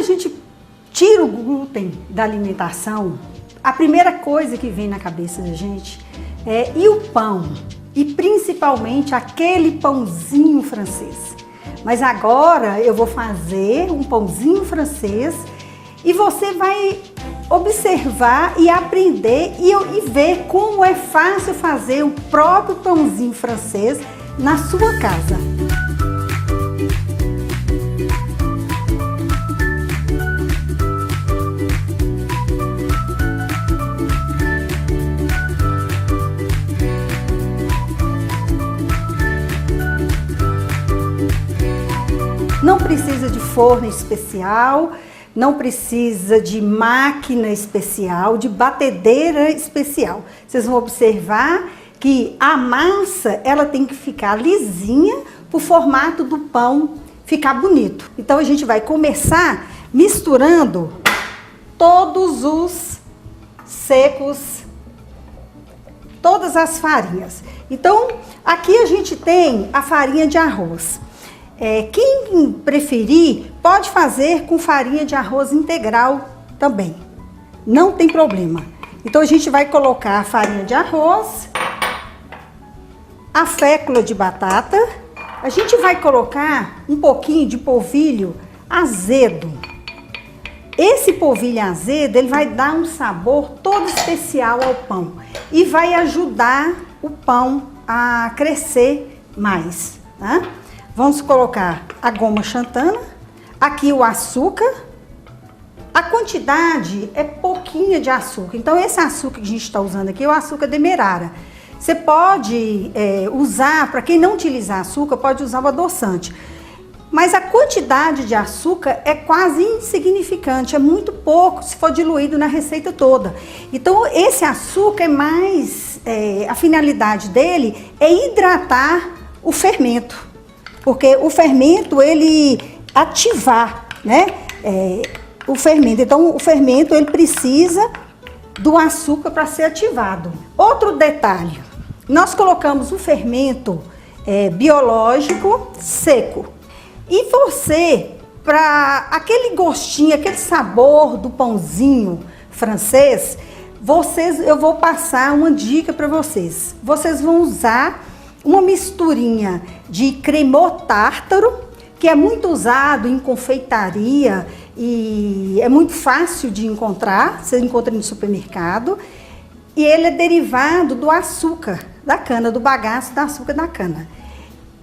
a gente tira o glúten da alimentação, a primeira coisa que vem na cabeça da gente é e o pão? E principalmente aquele pãozinho francês. Mas agora eu vou fazer um pãozinho francês e você vai observar e aprender e ver como é fácil fazer o próprio pãozinho francês na sua casa. Não precisa de forno especial, não precisa de máquina especial, de batedeira especial. Vocês vão observar que a massa, ela tem que ficar lisinha para o formato do pão ficar bonito. Então a gente vai começar misturando todos os secos, todas as farinhas. Então aqui a gente tem a farinha de arroz. Quem preferir, pode fazer com farinha de arroz integral também. Não tem problema. Então, a gente vai colocar a farinha de arroz, a fécula de batata. A gente vai colocar um pouquinho de polvilho azedo. Esse polvilho azedo, ele vai dar um sabor todo especial ao pão. E vai ajudar o pão a crescer mais, tá? Vamos colocar a goma xantana, aqui o açúcar. A quantidade é pouquinha de açúcar, então esse açúcar que a gente está usando aqui é o açúcar demerara. Você pode usar, para quem não utilizar açúcar, pode usar o adoçante. Mas a quantidade de açúcar é quase insignificante, é muito pouco se for diluído na receita toda. Então esse açúcar é mais, a finalidade dele é hidratar o fermento. Porque o fermento, ele ativar, né, o fermento. Então, o fermento, ele precisa do açúcar para ser ativado. Outro detalhe, nós colocamos o fermento biológico seco. E você, para aquele gostinho, aquele sabor do pãozinho francês, eu vou passar uma dica para vocês. Vocês vão usar uma misturinha de cremô tártaro, que é muito usado em confeitaria e é muito fácil de encontrar, você encontra no supermercado. E ele é derivado do açúcar da cana, do bagaço do açúcar da cana.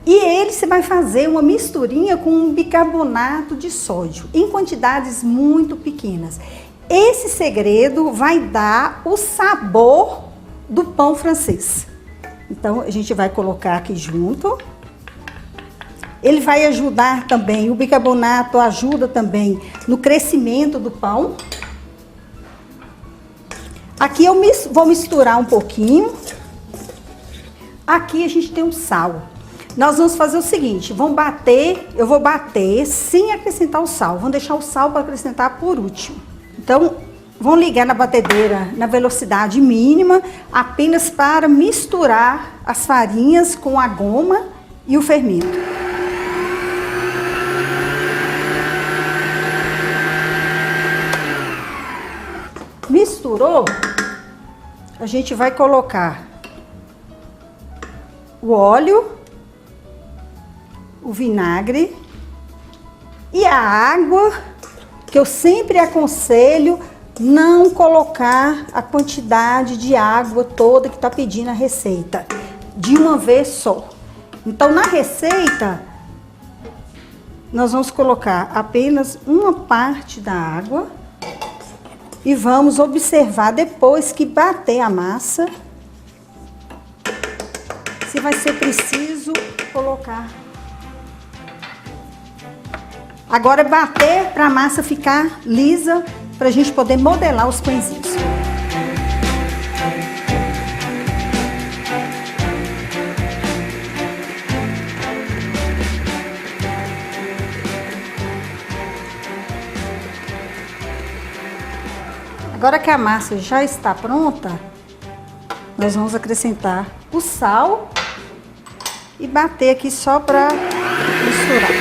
E ele você vai fazer uma misturinha com um bicarbonato de sódio, em quantidades muito pequenas. Esse segredo vai dar o sabor do pão francês. Então, a gente vai colocar aqui junto. Ele vai ajudar também, o bicarbonato ajuda também no crescimento do pão. Aqui eu vou misturar um pouquinho. Aqui a gente tem o sal. Nós vamos fazer o seguinte, eu vou bater sem acrescentar o sal. Vamos deixar o sal para acrescentar por último. Então, vão ligar na batedeira na velocidade mínima, apenas para misturar as farinhas com a goma e o fermento. Misturou, a gente vai colocar o óleo, o vinagre e a água, que eu sempre aconselho não colocar a quantidade de água toda que está pedindo a receita, de uma vez só. Então, na receita, nós vamos colocar apenas uma parte da água e vamos observar depois que bater a massa, se vai ser preciso colocar. Agora, bater para a massa ficar lisa, para a gente poder modelar os pãezinhos. Agora que a massa já está pronta, nós vamos acrescentar o sal e bater aqui só para misturar.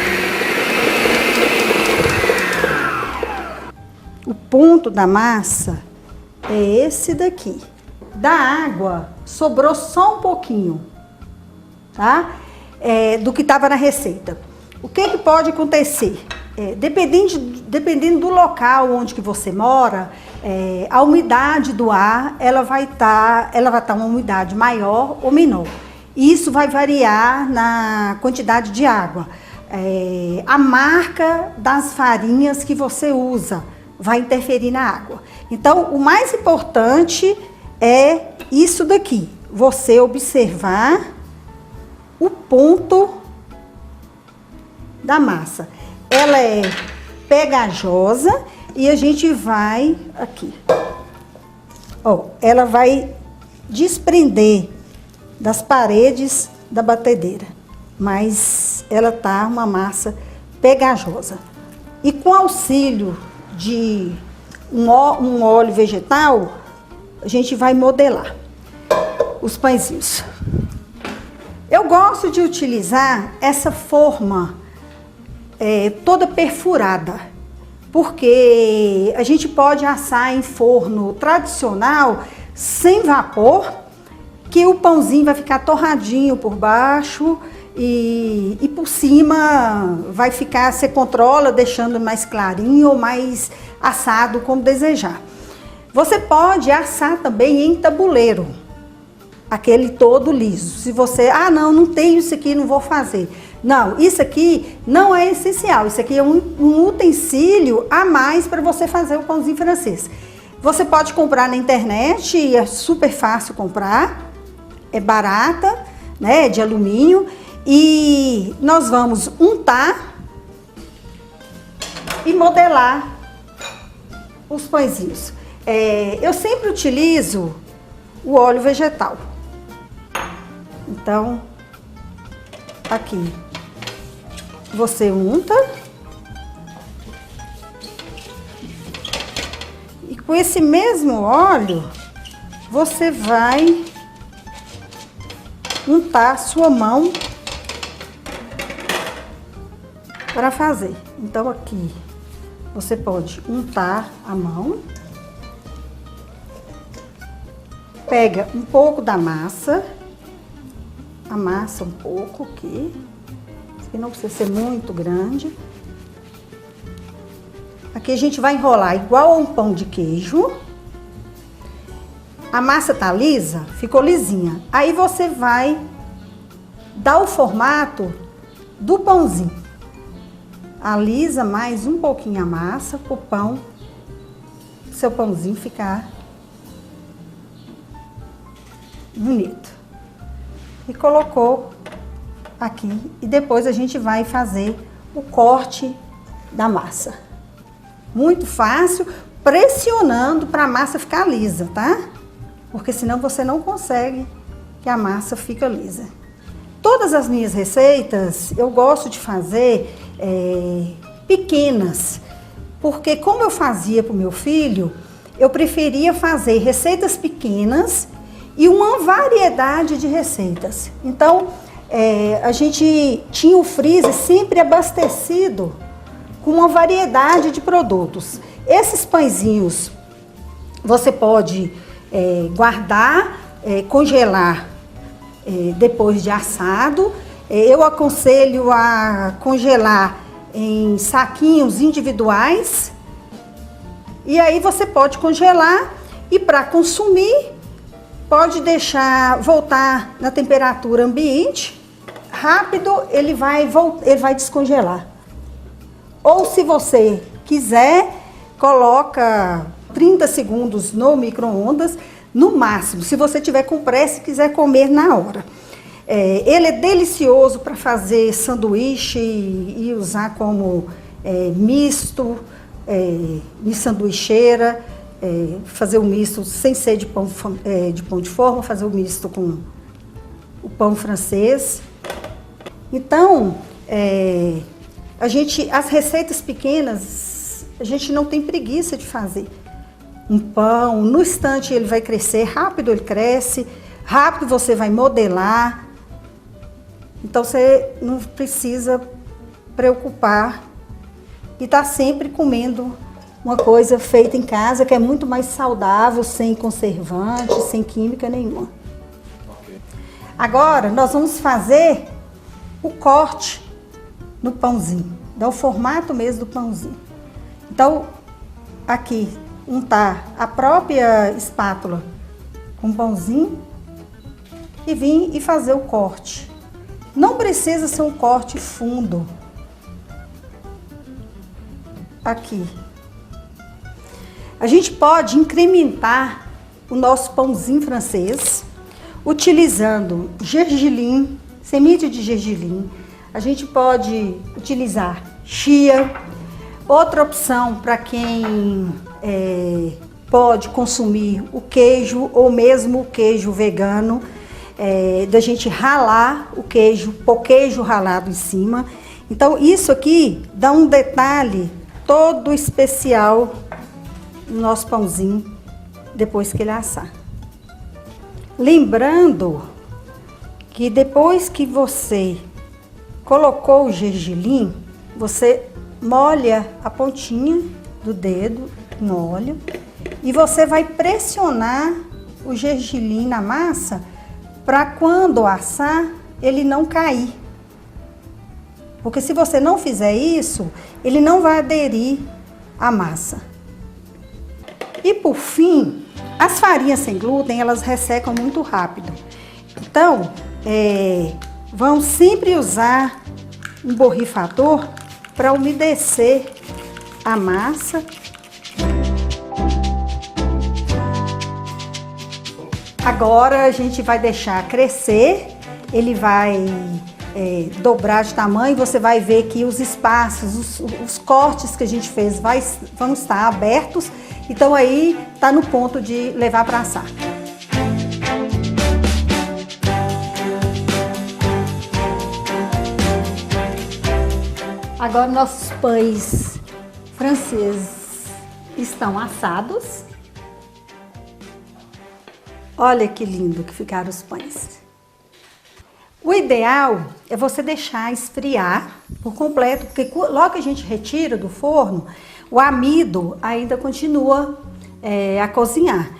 O ponto da massa é esse daqui. Da água, sobrou só um pouquinho, tá? Do que estava na receita. O que pode acontecer? Dependendo do local onde que você mora, a umidade do ar, ela vai estar uma umidade maior ou menor. Isso vai variar na quantidade de água. A marca das farinhas que você usa vai interferir na água. Então, o mais importante é isso daqui, você observar o ponto da massa. Ela é pegajosa e a gente vai aqui, ó, ela vai desprender das paredes da batedeira, mas ela tá uma massa pegajosa. E com auxílio de um óleo vegetal, a gente vai modelar os pãezinhos. Eu gosto de utilizar essa forma toda perfurada, porque a gente pode assar em forno tradicional, sem vapor, que o pãozinho vai ficar torradinho por baixo e por cima vai ficar, você controla deixando mais clarinho ou mais assado, como desejar. Você pode assar também em tabuleiro, aquele todo liso. Se você, não tenho isso aqui, não vou fazer. Não, isso aqui não é essencial. Isso aqui é um utensílio a mais para você fazer o pãozinho francês. Você pode comprar na internet, é super fácil comprar, é barata, né, de alumínio. E nós vamos untar e modelar os pãezinhos. Eu sempre utilizo o óleo vegetal. Então, aqui, você unta. E com esse mesmo óleo, você vai untar sua mão para fazer. Então, aqui, você pode untar a mão. Pega um pouco da massa, amassa um pouco aqui, que não precisa ser muito grande. Aqui a gente vai enrolar igual a um pão de queijo. A massa tá lisa, ficou lisinha. Aí você vai dar o formato do pãozinho. Alisa mais um pouquinho a massa pro pão, seu pãozinho ficar bonito. E colocou aqui. E depois a gente vai fazer o corte da massa. Muito fácil, pressionando para a massa ficar lisa, tá? Porque senão você não consegue que a massa fica lisa. Todas as minhas receitas eu gosto de fazer pequenas. Porque como eu fazia para o meu filho, eu preferia fazer receitas pequenas e uma variedade de receitas. Então, a gente tinha o freezer sempre abastecido com uma variedade de produtos. Esses pãezinhos você pode guardar, congelar depois de assado. Eu aconselho a congelar em saquinhos individuais. E aí você pode congelar e para consumir, pode deixar voltar na temperatura ambiente, rápido ele vai descongelar. Ou se você quiser, coloca 30 segundos no micro-ondas, no máximo, se você tiver com pressa e quiser comer na hora. Ele é delicioso para fazer sanduíche e usar como misto, de sanduicheira. Fazer o misto sem ser de pão de forma, fazer o misto com o pão francês. Então, as receitas pequenas, a gente não tem preguiça de fazer. Um pão, no instante ele vai crescer, rápido ele cresce, rápido você vai modelar. Então, você não precisa preocupar e tá sempre comendo uma coisa feita em casa que é muito mais saudável, sem conservante, sem química nenhuma. Agora nós vamos fazer o corte no pãozinho, dá o formato mesmo do pãozinho. Então, aqui, untar a própria espátula com o pãozinho e vir e fazer o corte. Não precisa ser um corte fundo. Aqui. A gente pode incrementar o nosso pãozinho francês utilizando gergelim, semente de gergelim. A gente pode utilizar chia. Outra opção para quem pode consumir o queijo ou mesmo o queijo vegano, da gente ralar o queijo, pôr queijo ralado em cima. Então isso aqui dá um detalhe todo especial no nosso pãozinho depois que ele assar. Lembrando que depois que você colocou o gergelim, você molha a pontinha do dedo no óleo e você vai pressionar o gergelim na massa para quando assar ele não cair. Porque se você não fizer isso, ele não vai aderir à massa. E por fim, as farinhas sem glúten, elas ressecam muito rápido. Então, vamos sempre usar um borrifador para umedecer a massa. Agora a gente vai deixar crescer, ele vai dobrar de tamanho, você vai ver que os espaços, os cortes que a gente fez vão estar abertos, então aí tá no ponto de levar para assar. Agora nossos pães franceses estão assados. Olha que lindo que ficaram os pães. O ideal é você deixar esfriar por completo, porque logo que a gente retira do forno, o amido ainda continua a cozinhar.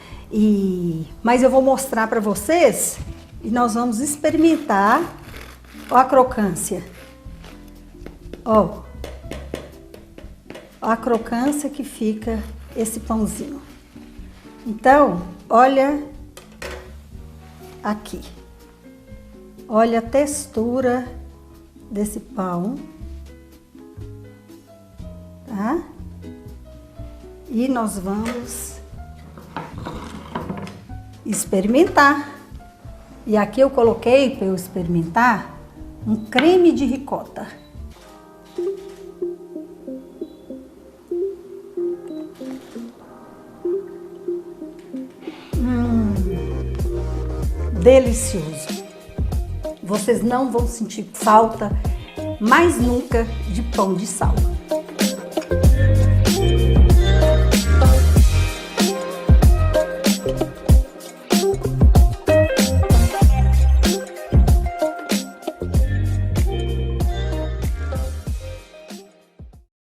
Mas eu vou mostrar para vocês e nós vamos experimentar a crocância. Ó, a crocância que fica esse pãozinho. Então, olha aqui. Olha a textura desse pão, tá? E nós vamos experimentar. E aqui eu coloquei para eu experimentar um creme de ricota. Delicioso. Vocês não vão sentir falta mais nunca de pão de sal.